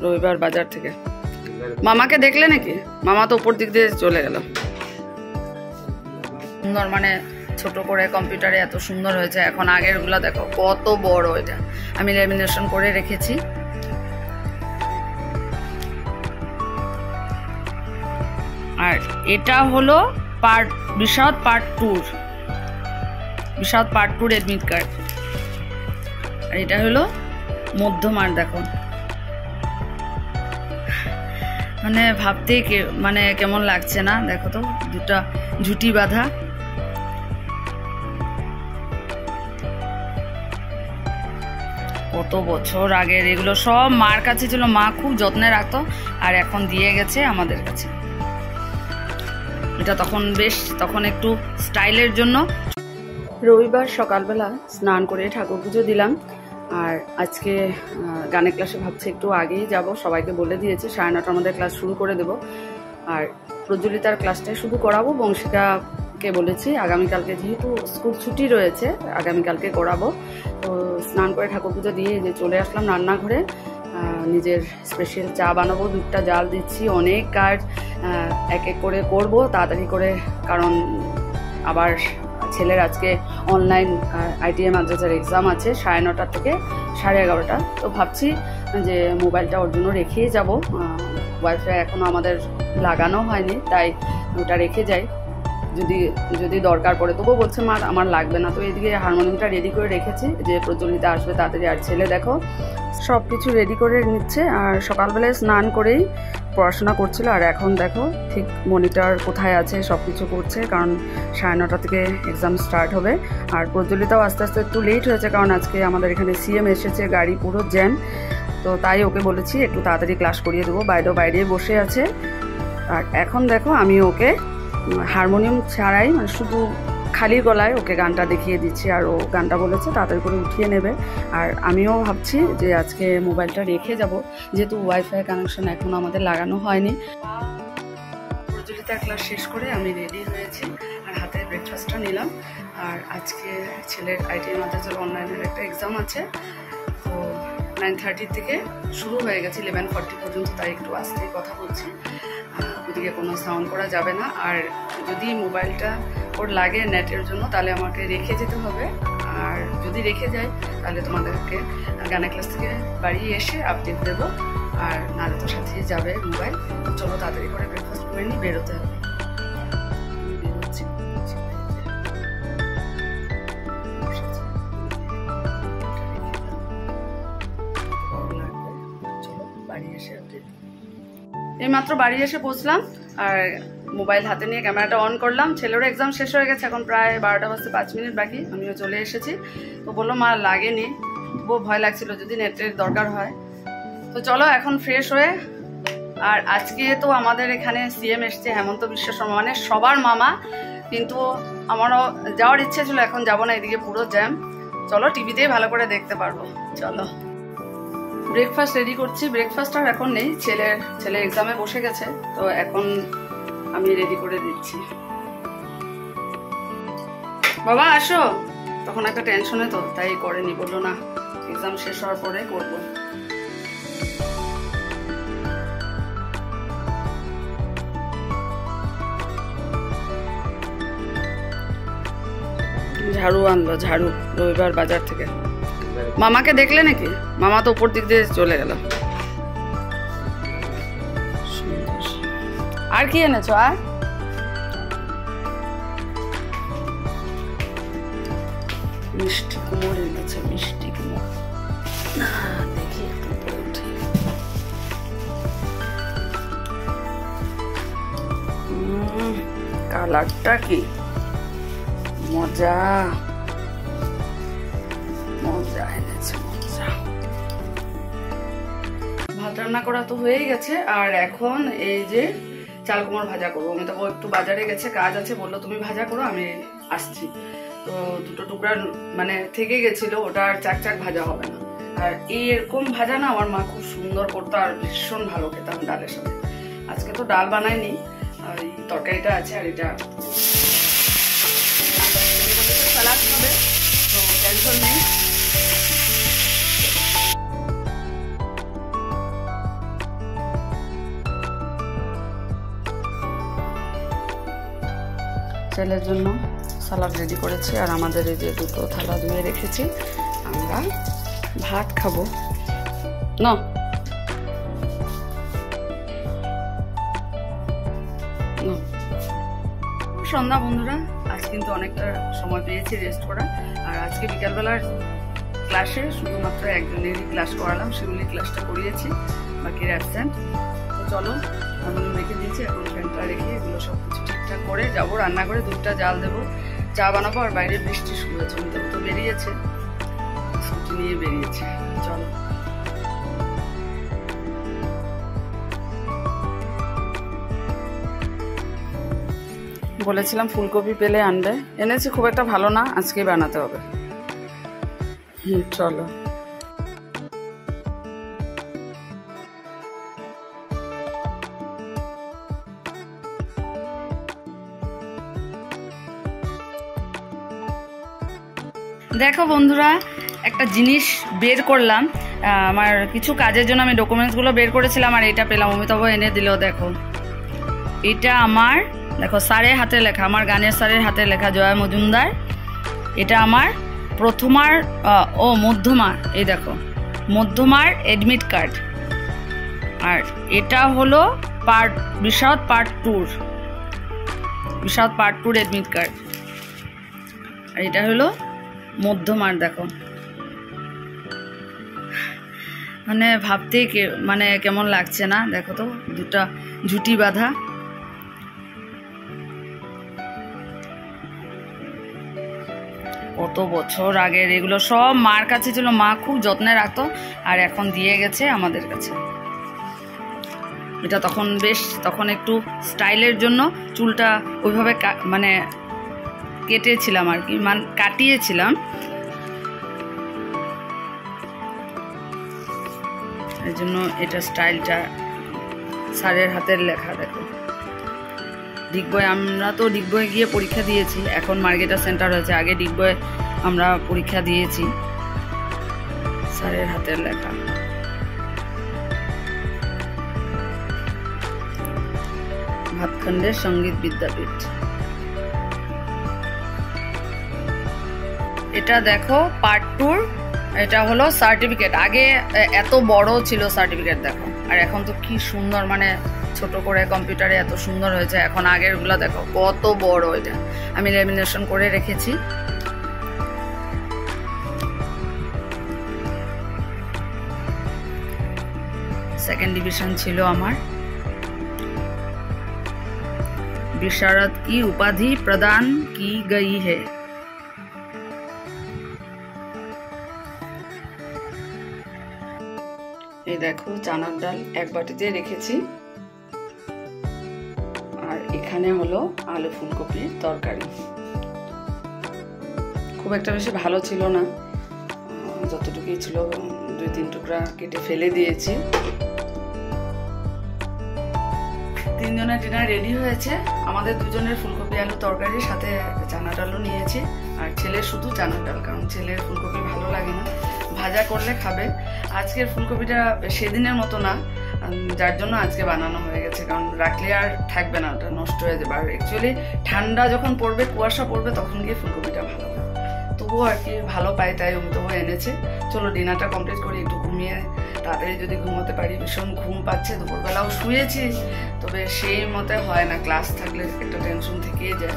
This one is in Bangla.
রবিবার বাজার থেকে। মামাকে দেখলে নাকি? মামা তো উপর দিক দিয়ে চলে গেল। সুন্দর মানে ছোট করে কম্পিউটারে এত সুন্দর হয়েছে। এখন আগেরগুলো দেখো কত বড়। এটা আমি ল্যামিনেশন করে রেখেছি। আর এটা হলো বিশাদ পার্ট 2 এডমিট কার্ড। আর এটা হলো মধ্যমার। দেখো মানে ভাবতেই মানে কেমন লাগছে না? দেখো তো দুটা ঝুটি বাঁধা। কত বছর আগের এগুলো, সব মার কাছে ছিল, মা খুব যত্নে রাখতো আর এখন দিয়ে গেছে আমাদের কাছে। এটা তখন একটু স্টাইলের জন্য। রবিবার সকালবেলা স্নান করে ঠাকুর পুজো দিলাম। আর আজকে গানের ক্লাসে ভাবছি একটু আগেই যাব, সবাইকে বলে দিয়েছি 9:30 আমাদের ক্লাস শুরু করে দেব। আর প্রজ্বলিতার ক্লাসটাই শুধু করাবো। বংশিকাকে বলেছি আগামীকালকে যেহেতু স্কুল ছুটি রয়েছে আগামীকালকে করাবো। তো স্নান করে ঠাকুর পুজো দিয়ে যে চলে আসলাম রান্নাঘরে। নিজের স্পেশাল চা বানাবো, দুধটা জাল দিচ্ছি। অনেক কাজ এক এক করে করব তাড়াতাড়ি করে, কারণ আবার ছেলের আজকে অনলাইন ITM মাদ্রাসার এক্সাম আছে 9:30 থেকে 11:30। তো ভাবছি যে মোবাইলটা ওর জন্য রেখেই যাব। ওয়াইফাই এখনও আমাদের লাগানো হয়নি, তাই ওটা রেখে যাই যদি দরকার পড়ে। তবুও বলছে মা আমার লাগবে না। তো এদিকে হারমোনিয়ামটা রেডি করে রেখেছি যে প্রচলিত আসবে তাড়াতাড়ি। আর ছেলে দেখো সব কিছু রেডি করে নিচ্ছে। আর সকালবেলায় স্নান করেই পড়াশোনা করছিল। আর এখন দেখো ঠিক মনিটর কোথায় আছে সব কিছু করছে, কারণ 9:30 থেকে এক্সাম স্টার্ট হবে। আর প্রজ্বলিতাও আস্তে আস্তে একটু লেট হয়েছে, কারণ আজকে আমাদের এখানে CM এসেছে, গাড়ি পুরো জ্যাম। তো তাই ওকে বলেছি একটু তাড়াতাড়ি ক্লাস করিয়ে দেবো। বাইরে বসে আছে। আর এখন দেখো আমি ওকে হারমোনিয়াম ছাড়াই মানে শুধু খালি গলায় ওকে গানটা দেখিয়ে দিচ্ছি। আর ও গানটা বলেছে তাড়াতাড়ি করে উঠিয়ে নেবে। আর আমিও ভাবছি যে আজকে মোবাইলটা রেখে যাব, যেহেতু ওয়াইফাই কানেকশন এখনও আমাদের লাগানো হয়নি। প্রজ্বলিতার ক্লাস শেষ করে আমি রেডি হয়েছি আর হাতে ব্রেকফাস্টটা নিলাম। আর আজকে ছেলের ITM মাদ্রাসার অনলাইনের একটা এক্সাম আছে। তো 9:30 থেকে শুরু হয়ে গেছে 11:40 পর্যন্ত, তাই একটু আস্তে কথা বলছি। ওদিকে কোনো সাউন্ড করা যাবে না। আর যদি মোবাইলটা ওর লাগে নেটের জন্য তাহলে আমাকে রেখে যেতে হবে। আর যদি রেখে যাই তাহলে তোমাদেরকে গানের ক্লাস থেকে বাড়ি এসে আপডেট দেবো। আর নাহলে তো সাথেই যাবে মোবাইল। চলো তাড়াতাড়ি করে ব্রেকফাস্ট করে নিই, বেরোতে হবে। এইমাত্র বাড়ি এসে পৌঁছলাম আর মোবাইল হাতে নিয়ে ক্যামেরাটা অন করলাম। ছেলেরও এক্সাম শেষ হয়ে গেছে, এখন প্রায় 12টা বাজতে 5 মিনিট বাকি। আমিও চলে এসেছি। তো বললো মা লাগেনি, তবুও ভয় লাগছিল যদি নেটের দরকার হয়। তো চলো এখন ফ্রেশ হয়ে। আর আজকে তো আমাদের এখানে CM এসছে, হেমন্ত বিশ্ব শর্মা, মানে সবার মামা। কিন্তু আমারও যাওয়ার ইচ্ছে ছিল, এখন যাবো না, এদিকে পুরো জ্যাম। চলো টিভিতেই ভালো করে দেখতে পারবো। চলো ব্রেকফাস্ট রেডি করছি। ব্রেকফাস্ট আর এখন নেই, ছেলে এক্সামে বসে গেছে। তো এখন আমি রেডি করে দিচ্ছি। বাবা আসো, তখন একটা টেনশনে তো তাই করেনি, বললো না এক্সাম শেষ হওয়ার পরে করবো। ঝাড়ু আনলো, ঝাড়ু রবিবার বাজার থেকে। মামাকে দেখলে নাকি? মামা তো উপর দিক দিয়ে চলে গেল। আর কি এনেছো? আর মিষ্টি কুমড় এনেছে, মিষ্টি কুমড়। দেখি একটু উপরে উঠে। কালারটা কি মজা, মজা এনেছে, মজা। ভাত রান্না করা তো হয়েই গেছে। আর এখন এই যে চাল কুমড় ভাজা করবো। আমি তো একটু বাজারে গেছে, কাজ আছে, বললো তুমি ভাজা করো আমি আসছি। তো দুটো টুকরা মানে থেকে গেছিল, ওটা আর চাক ভাজা হবে না। আর এরকম ভাজা না আমার মা খুব সুন্দর করতো আর ভীষণ ভালো খেতাম ডালের সাথে। আজকে তো ডাল বানাইনি, আর এই তরকারিটা আছে। আর এটা সালাদ হবে, তো টেনশন নেই। ছেলের জন্য সালাদ রেডি করেছি, আর আমাদের এই যে দুটো থালা ধুয়ে রেখেছি, আমরা ভাত খাবো না। সন্ধ্যা বন্ধুরা, আজ কিন্তু অনেকটা সময় পেয়েছি রেস্ট করা। আর আজকে বিকালবেলার ক্লাসে শুধুমাত্র একজনেরই ক্লাস করালাম, শিউলি ক্লাসটা করিয়েছি, বাকি অ্যাবসেন্ট। তো চলো, হারমোনিয়াম রেখে দিয়েছি, এখন ফ্যানটা রেখে এগুলো সব কিছু ঠিকঠাক করে যাবো রান্না করে, দুধটা জাল দেবো, চা বানাবো। আর বাইরে বৃষ্টি শুরু হয়েছে, তো বেরিয়েছে, ছুটি নিয়ে বেরিয়েছে। চলো, বলেছিলাম ফুলকপি পেলে আনবে, এনেছি, খুব একটা ভালো না, আজকেই বানাতে হবে। চলো। দেখো বন্ধুরা, একটা জিনিস বের করলাম, আমার কিছু কাজের জন্য আমি ডকুমেন্টসগুলো বের করেছিলাম, আর এটা পেলাম, অমিতাভ এনে দিল। দেখো, এটা আমার, দেখো স্যারের হাতে লেখা, আমার গানের স্যারের হাতে লেখা, জয়া মজুমদার। এটা আমার প্রথমার মধ্যমার, এই দেখো মধ্যমার এডমিট কার্ড। আর এটা হলো বিশাদ পার্ট টুর এডমিট কার্ড। আর এটা হলো মধ্যমার। দেখো, মানে ভাবতেই মানে কেমন লাগছে না? দেখো তো, দুটা ঝুটি বাঁধা। কত বছর আগের এগুলো, সব মার কাছে ছিল, মা খুব যত্নে রাখতো, আর এখন দিয়ে গেছে আমাদের কাছে। এটা তখন একটু স্টাইলের জন্য চুলটা ওইভাবে মানে কেটেছিলাম আর কি, মানে কাটিয়েছিলাম, এই জন্য এটা স্টাইলটা স্যারের হাতের লেখা। দেখো, ডিগবয়, আমরা তো ডিগবয়ে গিয়ে পরীক্ষা দিয়েছি, এখন মার্গেটা সেন্টার হয়েছে, আগে ডিগবয়ে আমরা পরীক্ষা দিয়েছি। স্যারের হাতের লেখা। ভাতখণ্ডের সঙ্গীত বিদ্যাপীঠ। এটা দেখো পার্ট টুর, এটা হলো সার্টিফিকেট। আগে এত বড় ছিল সার্টিফিকেট, দেখো, আর এখন তো কি সুন্দর, মানে ছোট করে কম্পিউটারে এত সুন্দর হয়েছে এখন। আগের গুলা দেখো কত বড়, এটা আমি লেমিনেশন করে রেখেছি। সেকেন্ড ডিভিশন ছিল আমার। विशारद की उपाधि प्रदान की गई है। এই দেখো, চানার ডাল এক বাটিতে রেখেছি, আর এখানে হলো আলু ফুলকপির তরকারি। খুব একটা বেশি ভালো ছিল না, যতটুকুই ছিল 2-3 টুকরা কেটে ফেলে দিয়েছি। 3 জনের ডিনার রেডি হয়েছে। আমাদের 2 জনের ফুলকপি আলু তরকারির সাথে চানা ডালও নিয়েছি, আর ছেলের শুধু চানার ডাল, কারণ ছেলের ফুলকপি ভালো লাগে না, ভাজা করলে খাবে। আজকের ফুলকপিটা সেদিনের মতো না, যার জন্য আজকে বানানো হয়ে গেছে, কারণ রাখলে আর থাকবে না, ওটা নষ্ট হয়ে যাবে। আর অ্যাকচুয়ালি ঠান্ডা যখন পড়বে, কুয়াশা পড়বে, তখন গিয়ে ফুলকপিটা ভালো হয়। তবুও আর কি ভালো পাই, তাই অমিতাভ এনেছে। চলো ডিনারটা কমপ্লিট করি, একটু ঘুমিয়ে তাড়াতাড়ি যদি ঘুমোতে পারি। ভীষণ ঘুম পাচ্ছে, দুপুরবেলাও শুয়েছি, তবে সেই মতে হয় না, ক্লাস থাকলে একটা টেনশন থেকেই যায়।